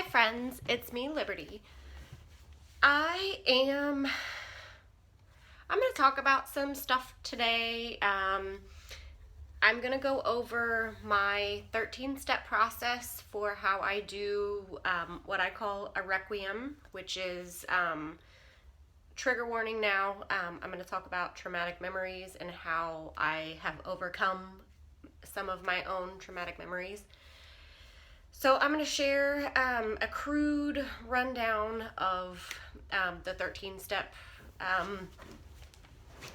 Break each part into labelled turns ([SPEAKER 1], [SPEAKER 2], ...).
[SPEAKER 1] friends, it's me, Liberty. I'm going to talk about some stuff today. I'm going to go over my 13-step process for how I do what I call a Requiem, which is, trigger warning now, I'm going to talk about traumatic memories and how I have overcome some of my own traumatic memories. So I'm going to share a crude rundown of the 13-step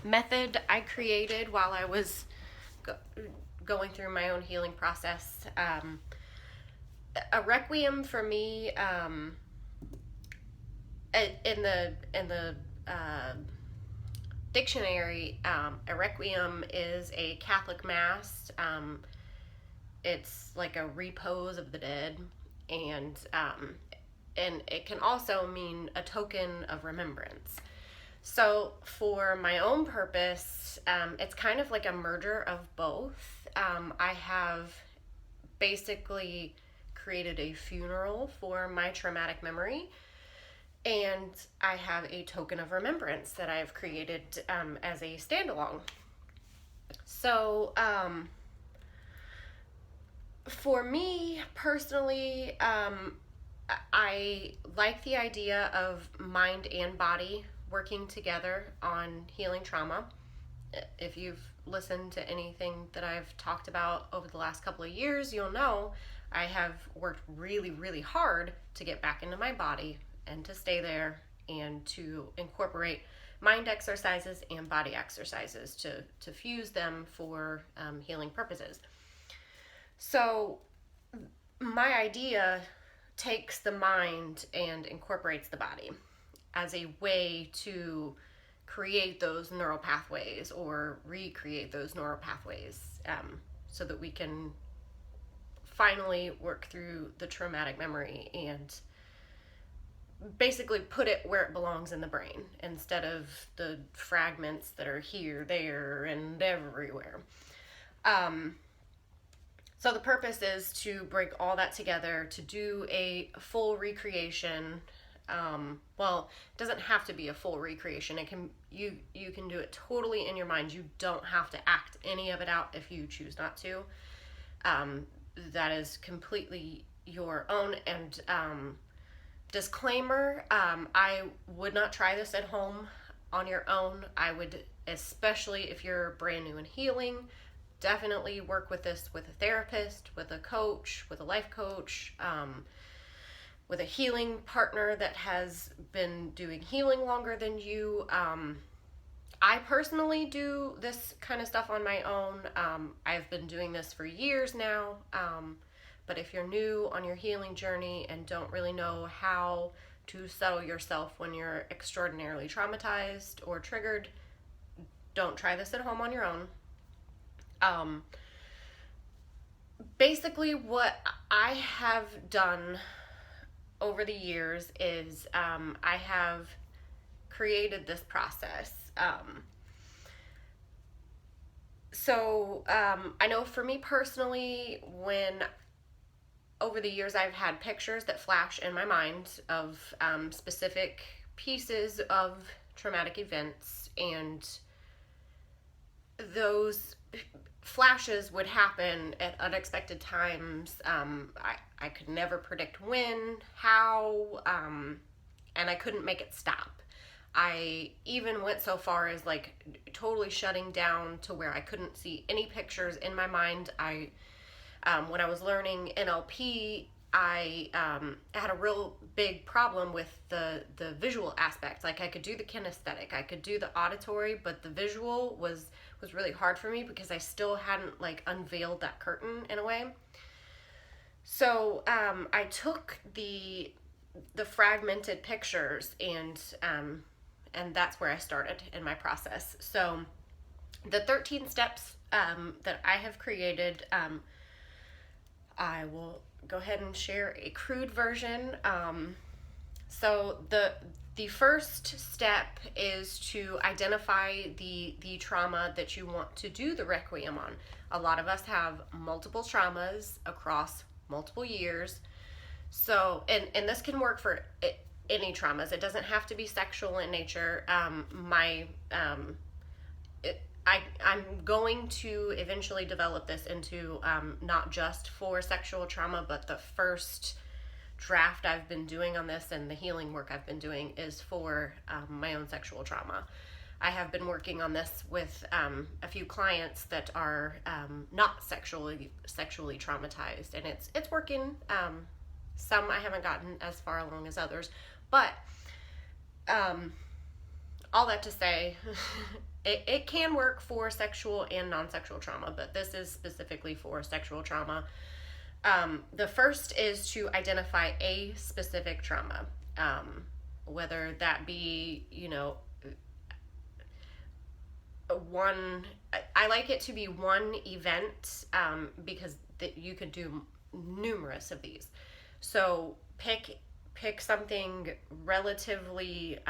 [SPEAKER 1] method I created while I was going through my own healing process. A requiem for me, in the dictionary, a requiem is a Catholic mass. It's like a repose of the dead, and it can also mean a token of remembrance. So for my own purpose, it's kind of like a merger of both. I have basically created a funeral for my traumatic memory, and I have a token of remembrance that I have created as a standalone. So for me personally, I like the idea of mind and body working together on healing trauma. If you've listened to anything that I've talked about over the last couple of years, you'll know I have worked really, really hard to get back into my body and to stay there and to incorporate mind exercises and body exercises to fuse them for healing purposes. So my idea takes the mind and incorporates the body as a way to create those neural pathways or recreate those neural pathways, so that we can finally work through the traumatic memory and basically put it where it belongs in the brain instead of the fragments that are here, there, and everywhere. So the purpose is to bring all that together to do a full recreation. Well, it doesn't have to be a full recreation. You can do it totally in your mind. You don't have to act any of it out if you choose not to. That is completely your own. And disclaimer, I would not try this at home on your own. I would, especially if you're brand new in healing, definitely work with this with a therapist, with a coach, with a life coach, with a healing partner that has been doing healing longer than you. I personally do this kind of stuff on my own. I've been doing this for years now. But if you're new on your healing journey and don't really know how to settle yourself when you're extraordinarily traumatized or triggered, don't try this at home on your own. Basically what I have done over the years is I have created this process. I know for me personally, when over the years I've had pictures that flash in my mind of specific pieces of traumatic events, and those flashes would happen at unexpected times. I could never predict when, how, and I couldn't make it stop. I even went so far as like totally shutting down to where I couldn't see any pictures in my mind. When I was learning NLP, I had a real big problem with the visual aspect. Like I could do the kinesthetic, I could do the auditory, but the visual was really hard for me because I still hadn't like unveiled that curtain in a way. So I took the fragmented pictures and that's where I started in my process. So the 13 steps that I have created, I will go ahead and share a crude version. So the first step is to identify the trauma that you want to do the Requiem on. A lot of us have multiple traumas across multiple years. So, and this can work for any traumas. It doesn't have to be sexual in nature. I'm going to eventually develop this into not just for sexual trauma, but the first draft I've been doing on this and the healing work I've been doing is for my own sexual trauma. I have been working on this with a few clients that are not sexually traumatized, and it's working. Some I haven't gotten as far along as others, but all that to say, it can work for sexual and non-sexual trauma, but this is specifically for sexual trauma. The first is to identify a specific trauma, whether that be, one. I like it to be one event because you could do numerous of these. So pick something relatively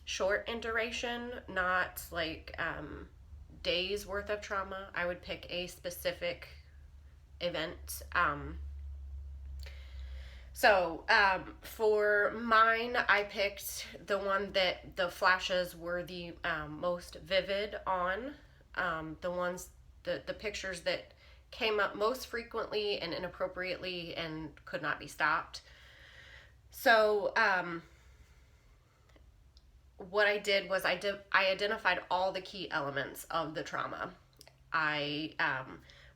[SPEAKER 1] short in duration, not like days worth of trauma. I would pick a specific event. So for mine, I picked the one that the flashes were the most vivid on, the pictures that came up most frequently and inappropriately and could not be stopped. So what I did was I identified all the key elements of the trauma. I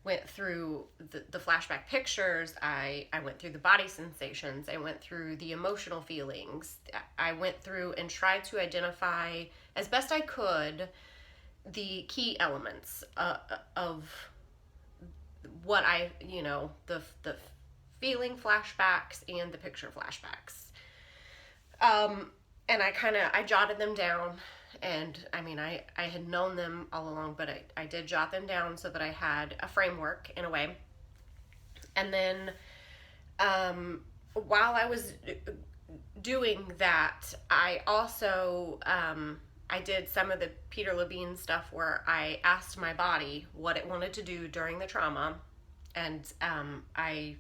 [SPEAKER 1] went through the flashback pictures. I went through the body sensations. I went through the emotional feelings. I went through and tried to identify as best I could the key elements of what the feeling flashbacks and the picture flashbacks. And I jotted them down. And I had known them all along, but I did jot them down so that I had a framework in a way. And then while I was doing that, I also I did some of the Peter Levine stuff where I asked my body what it wanted to do during the trauma. And I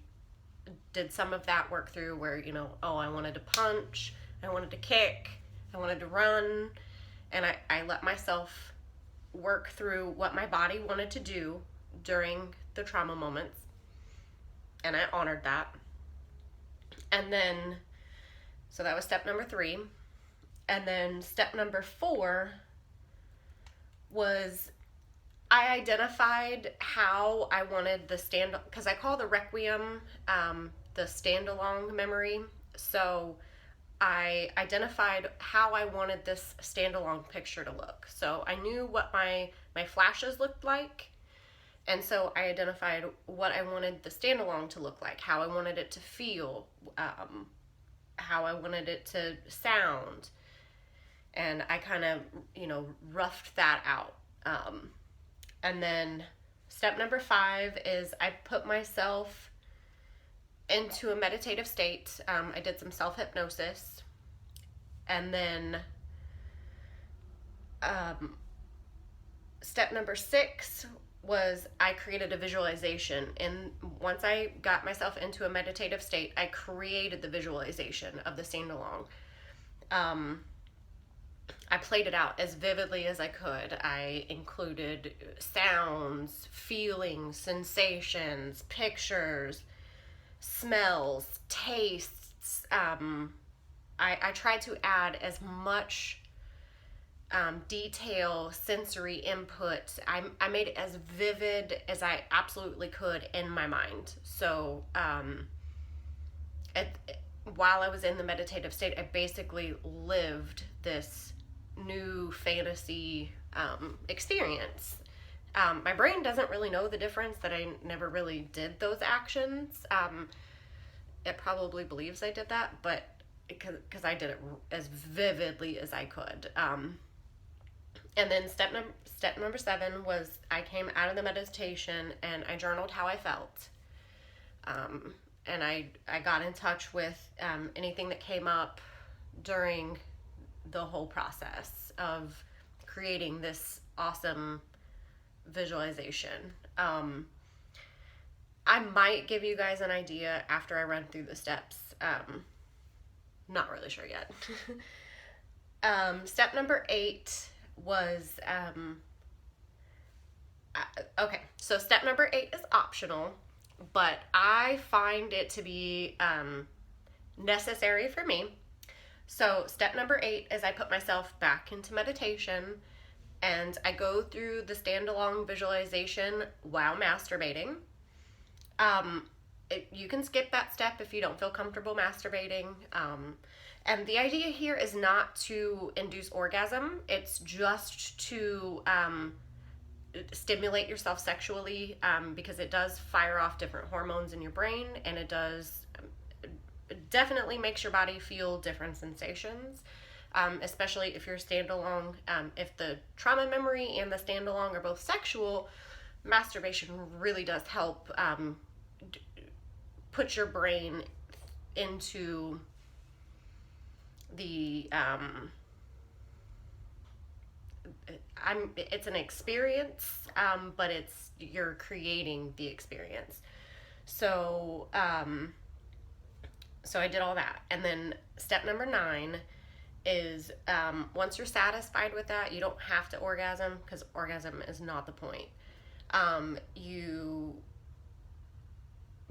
[SPEAKER 1] did some of that work through where, I wanted to punch, I wanted to kick, I wanted to run. And I let myself work through what my body wanted to do during the trauma moments. And I honored that. And then, so that was step number 3. And then step number 4 was I identified how I wanted the because I call the Requiem the stand-along memory. So I identified how I wanted this standalone picture to look. So I knew what my flashes looked like, and so I identified what I wanted the standalone to look like, how I wanted it to feel, how I wanted it to sound, and I kind of, roughed that out. And then step number 5 is I put myself into a meditative state. I did some self-hypnosis, and then step number 6 was I created a visualization. And once I got myself into a meditative state, I created the visualization of the stand-along. I played it out as vividly as I could. I included sounds, feelings, sensations, pictures, smells, tastes. I tried to add as much detail, sensory input. I made it as vivid as I absolutely could in my mind. So while I was in the meditative state, I basically lived this new fantasy experience. My brain doesn't really know the difference, that I never really did those actions. It probably believes I did that, but because I did it as vividly as I could. And then step number 7 was I came out of the meditation and I journaled how I felt. And I got in touch with anything that came up during the whole process of creating this awesome visualization. I might give you guys an idea after I run through the steps. Not really sure yet. Step number 8 was okay. So step number 8 is optional, but I find it to be necessary for me. So step number 8 is I put myself back into meditation, and I go through the stand-alone visualization while masturbating. You can skip that step if you don't feel comfortable masturbating. And the idea here is not to induce orgasm. It's just to stimulate yourself sexually, because it does fire off different hormones in your brain, and it does definitely makes your body feel different sensations, especially if you're standalone. If the trauma memory and the standalone are both sexual, masturbation really does help put your brain into the it's an experience, but you're creating the experience. So so I did all that, and then step number 9 is once you're satisfied with that, you don't have to orgasm, because orgasm is not the point. You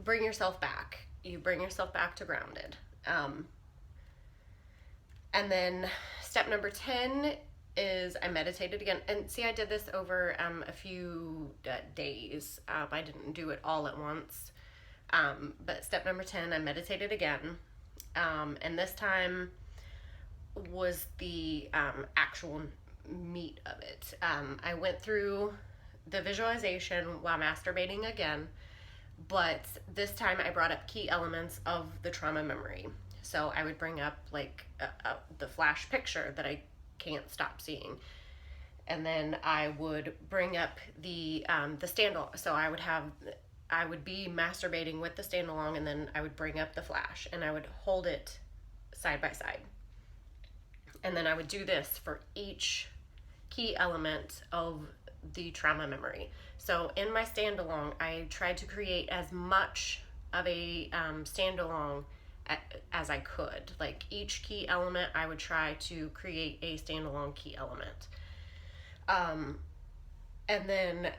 [SPEAKER 1] bring yourself back. You bring yourself back to grounded. And then step number 10 is I meditated again. And see, I did this over a few days. I didn't do it all at once. But step number 10, I meditated again. And this time was the actual meat of it. I went through the visualization while masturbating again, but this time I brought up key elements of the trauma memory. So I would bring up like the flash picture that I can't stop seeing, and then I would bring up the stand-alone. So I would be masturbating with the stand-alone, and then I would bring up the flash and I would hold it side by side, and then I would do this for each key element of the trauma memory. So in my stand-alone, I tried to create as much of a stand-alone as I could. Like each key element, I would try to create a standalone key element. And then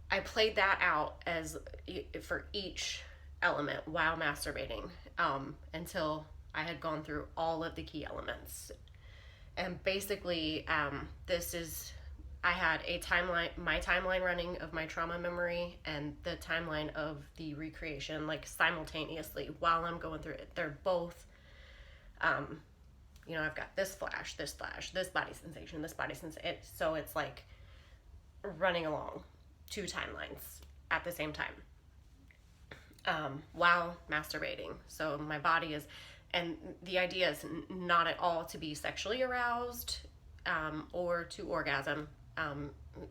[SPEAKER 1] I played that out as for each element while masturbating, until I had gone through all of the key elements. And basically, I had a timeline, my timeline running of my trauma memory and the timeline of the recreation, like simultaneously while I'm going through it. They're both, I've got this flash, this body sensation, this body sensation. So it's like running along 2 timelines at the same time, while masturbating. So my body is, and the idea is not at all to be sexually aroused, or to orgasm.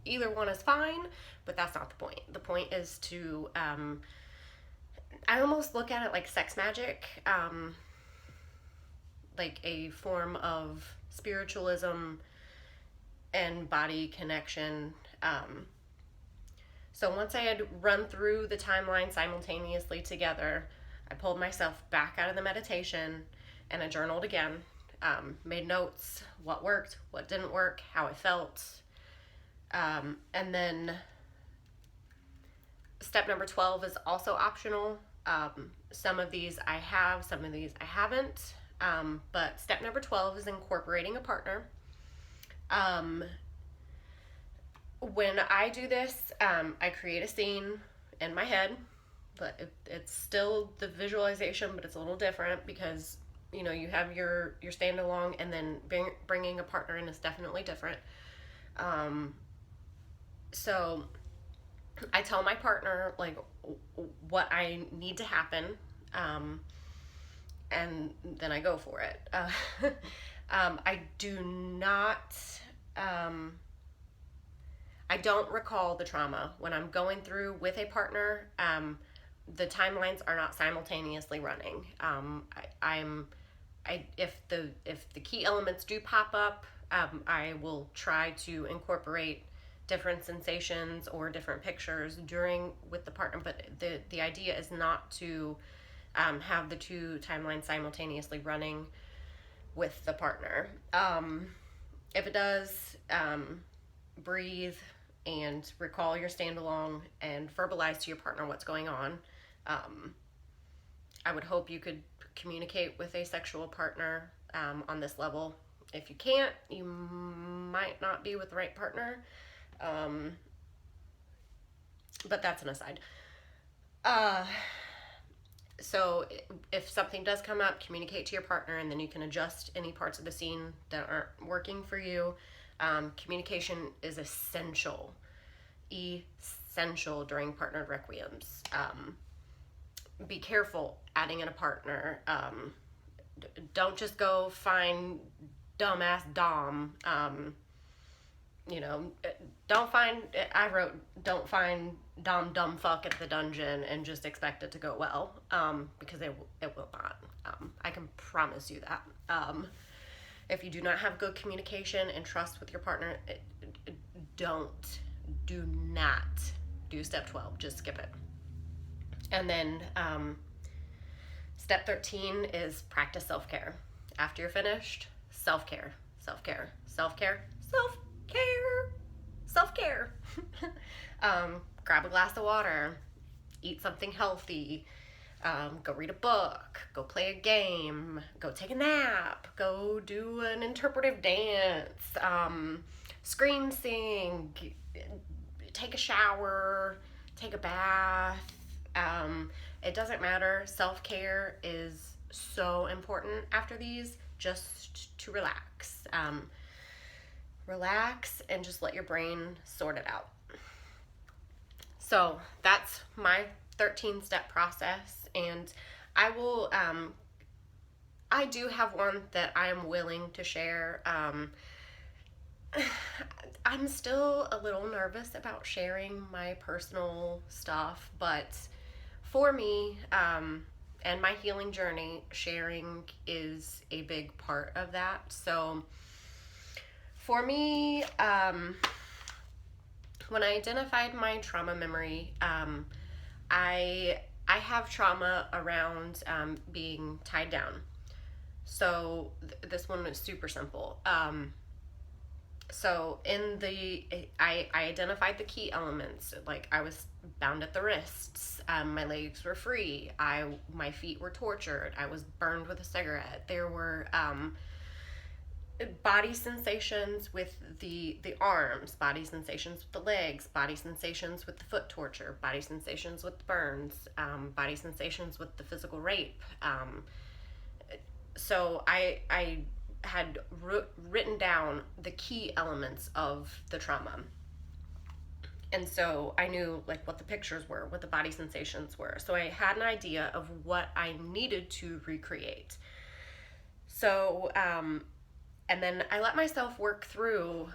[SPEAKER 1] Either one is fine, but that's not the point. The point is to, I almost look at it like sex magic, like a form of spiritualism and body connection. So once I had run through the timeline simultaneously together, I pulled myself back out of the meditation and I journaled again, made notes, what worked, what didn't work, how I felt. And then step number 12 is also optional. Some of these I have, some of these I haven't. But step number 12 is incorporating a partner. When I do this, I create a scene in my head, but it's still the visualization, but it's a little different because, you have your stand-alone, and then bringing a partner in is definitely different. So I tell my partner like what I need to happen, and then I go for it. I do not, I don't recall the trauma when I'm going through with a partner. The timelines are not simultaneously running. If the key elements do pop up, I will try to incorporate different sensations or different pictures during with the partner, but the idea is not to have the two timelines simultaneously running with the partner. If it does, breathe and recall your stand along and verbalize to your partner what's going on. I would hope you could communicate with a sexual partner on this level. If you can't, you might not be with the right partner. But that's an aside. So if something does come up, communicate to your partner, and then you can adjust any parts of the scene that aren't working for you. Communication is essential during partnered requiems. Be careful adding in a partner. Don't just go find dumbass Dom. Don't find dumb fuck at the dungeon and just expect it to go well, because it will not. I can promise you that. If you do not have good communication and trust with your partner, do not do step 12. Just skip it. And then step 13 is practice self-care. After you're finished, self-care. Grab a glass of water, eat something healthy, go read a book, go play a game, go take a nap, go do an interpretive dance, scream sing, take a shower, take a bath. It doesn't matter. Self-care is so important after these, just to relax. Relax and just let your brain sort it out. So that's my 13-step process, and I will, I do have one that I am willing to share. I'm still a little nervous about sharing my personal stuff, but for me, and my healing journey, sharing is a big part of that. So for me, when I identified my trauma memory, I have trauma around being tied down. So this one is super simple. So I identified the key elements. Like, I was bound at the wrists, my legs were free, my feet were tortured, I was burned with a cigarette. There were body sensations with the arms, body sensations with the legs, body sensations with the foot torture, body sensations with the burns, body sensations with the physical rape. So I had written down the key elements of the trauma. And so I knew like what the pictures were, what the body sensations were. So I had an idea of what I needed to recreate. So, and then I let myself work through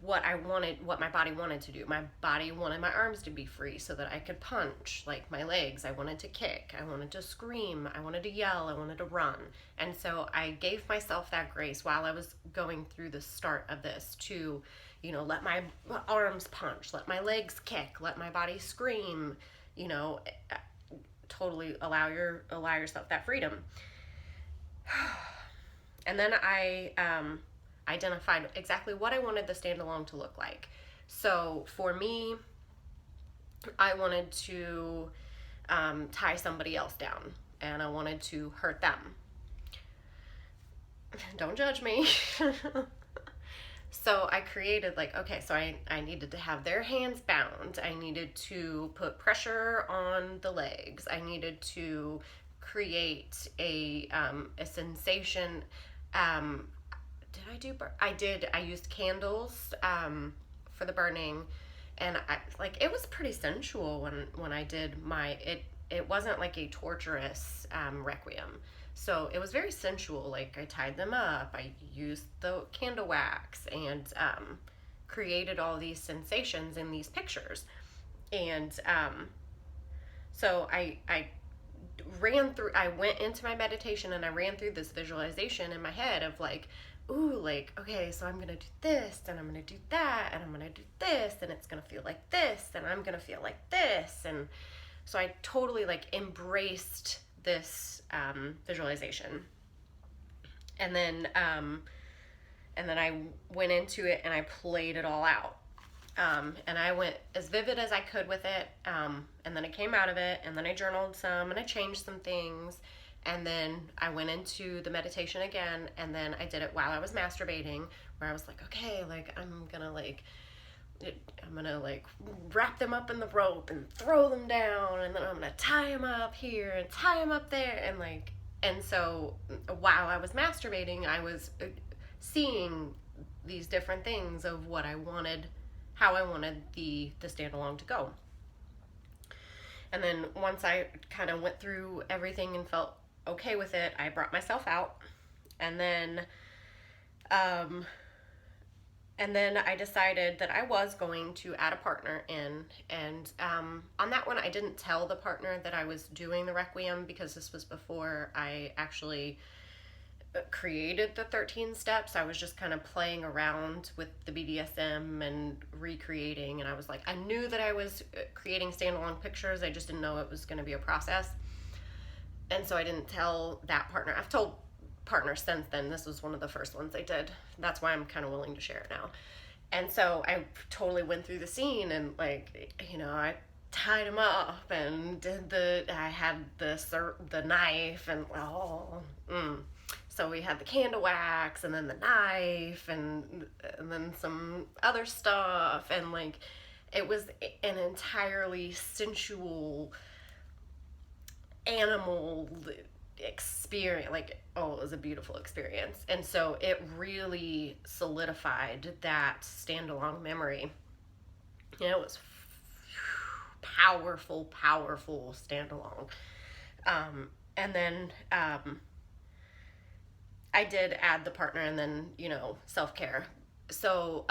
[SPEAKER 1] what I wanted, what my body wanted to do. My body wanted my arms to be free so that I could punch. Like, my legs, I wanted to kick, I wanted to scream, I wanted to yell, I wanted to run. And so I gave myself that grace while I was going through the start of this to, let my arms punch, let my legs kick, let my body scream, totally allow yourself that freedom. And then I identified exactly what I wanted the stand-alone to look like. So for me, I wanted to tie somebody else down, and I wanted to hurt them. Don't judge me. So I created so I needed to have their hands bound. I needed to put pressure on the legs. I needed to create a sensation. I used candles for the burning, and it was pretty sensual when I did it wasn't like a torturous requiem. So it was very sensual. Like, I tied them up, I used the candle wax, and created all these sensations in these pictures. And so I went into my meditation and I ran through this visualization in my head of ooh, like, okay, so I'm going to do this, and I'm going to do that, and I'm going to do this, and it's going to feel like this, and I'm going to feel like this. And so I totally like embraced this visualization. And then I went into it and I played it all out. And I went as vivid as I could with it. And then I came out of it, and then I journaled some, and I changed some things. And then I went into the meditation again, and then I did it while I was masturbating, where I was like, okay, like I'm gonna wrap them up in the rope and throw them down, and then I'm gonna tie them up here and tie them up there, and so while I was masturbating, I was seeing these different things of what I wanted, how I wanted the stand-along to go. And then once I kind of went through everything and felt okay with it, I brought myself out, and then I decided that I was going to add a partner in, and on that one I didn't tell the partner that I was doing the Requiem, because this was before I actually created the 13 steps. I was just kind of playing around with the BDSM and recreating, and I was like, I knew that I was creating standalone pictures, I just didn't know it was going to be a process. And so I didn't tell that partner. I've told partners since then. This was one of the first ones I did. That's why I'm kind of willing to share it now. And so I totally went through the scene, and like, I tied him up and I had the knife, and so we had the candle wax, and then the knife, and then some other stuff, and like, it was an entirely sensual animal experience. Like, it was a beautiful experience. And so it really solidified that standalone memory. It was powerful standalone. And then I did add the partner, and then self-care. So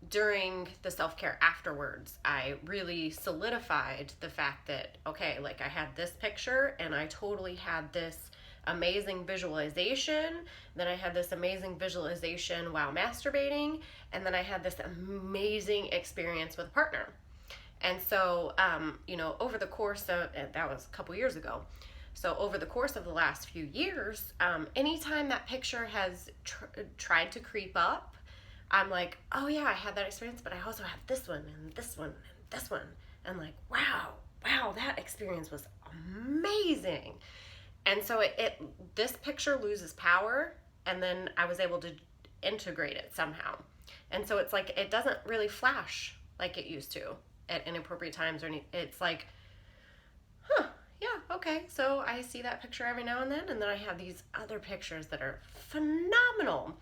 [SPEAKER 1] during the self-care afterwards, I really solidified the fact that, okay, like, I had this picture, and I totally had this amazing visualization, then I had this amazing visualization while masturbating, and then I had this amazing experience with a partner. And so over the course of, that was a couple years ago, so over the course of the last few years, anytime that picture has tried to creep up, I'm like, oh yeah, I had that experience, but I also have this one and this one and this one. And like, wow, that experience was amazing. And so this picture loses power, and then I was able to integrate it somehow. And so it's like, it doesn't really flash like it used to at inappropriate times, or it's like, yeah, okay, so I see that picture every now and then I have these other pictures that are phenomenal.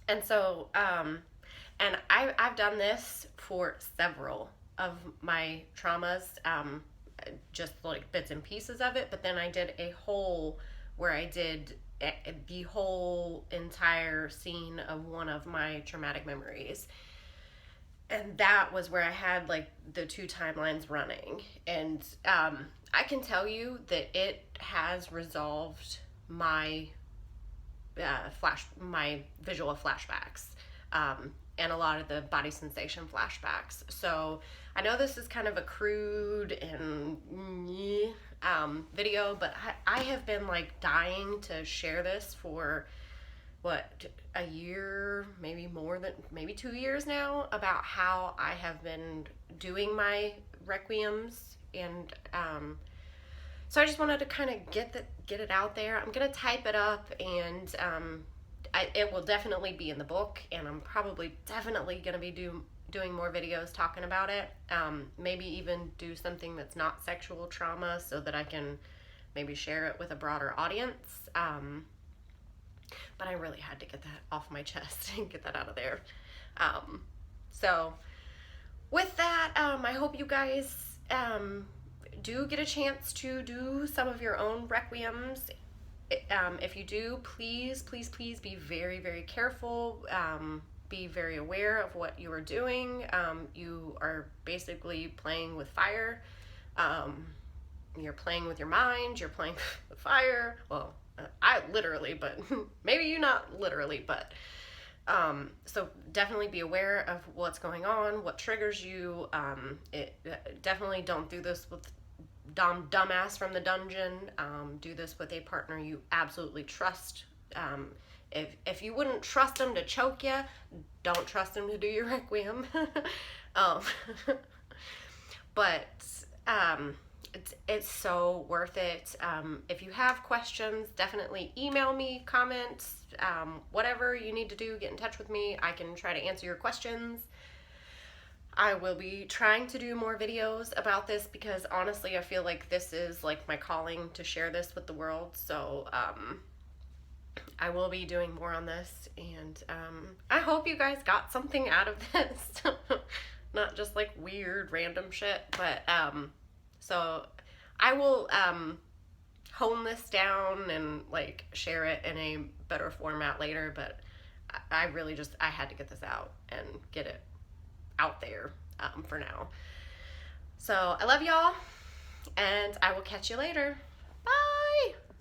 [SPEAKER 1] And so, and I've done this for several of my traumas, just like bits and pieces of it, but then I did a whole where I did the whole entire scene of one of my traumatic memories. And that was where I had like the two timelines running. And I can tell you that it has resolved my my visual flashbacks, and a lot of the body sensation flashbacks. So I know this is kind of a crude and video, but I have been like dying to share this for a year, maybe 2 years now, about how I have been doing my requiems. And so I just wanted to kind of get it out there. I'm gonna type it up, and it will definitely be in the book, and I'm probably definitely gonna be doing more videos talking about it. Maybe even do something that's not sexual trauma, so that I can maybe share it with a broader audience. But I really had to get that off my chest and get that out of there. So with that, I hope you guys do get a chance to do some of your own requiems. If you do, please be very, very careful. Be very aware of what you are doing. You are basically playing with fire. you're playing with your mind, you're playing with fire. Well, I literally, but maybe you not literally, but so definitely be aware of what's going on, what triggers you. Definitely don't do this with dumbass from the dungeon. Do this with a partner you absolutely trust. If you wouldn't trust them to choke you, don't trust them to do your requiem. um, but it's so worth it. If you have questions, definitely email me, comments, whatever you need to do, get in touch with me. I can try to answer your questions. I will be trying to do more videos about this because honestly, I feel like this is like my calling to share this with the world. So I will be doing more on this, and I hope you guys got something out of this. Not just like weird random shit, but so I will hone this down and like share it in a better format later, but I really just I had to get this out and get it out there for now. So I love y'all, and I will catch you later.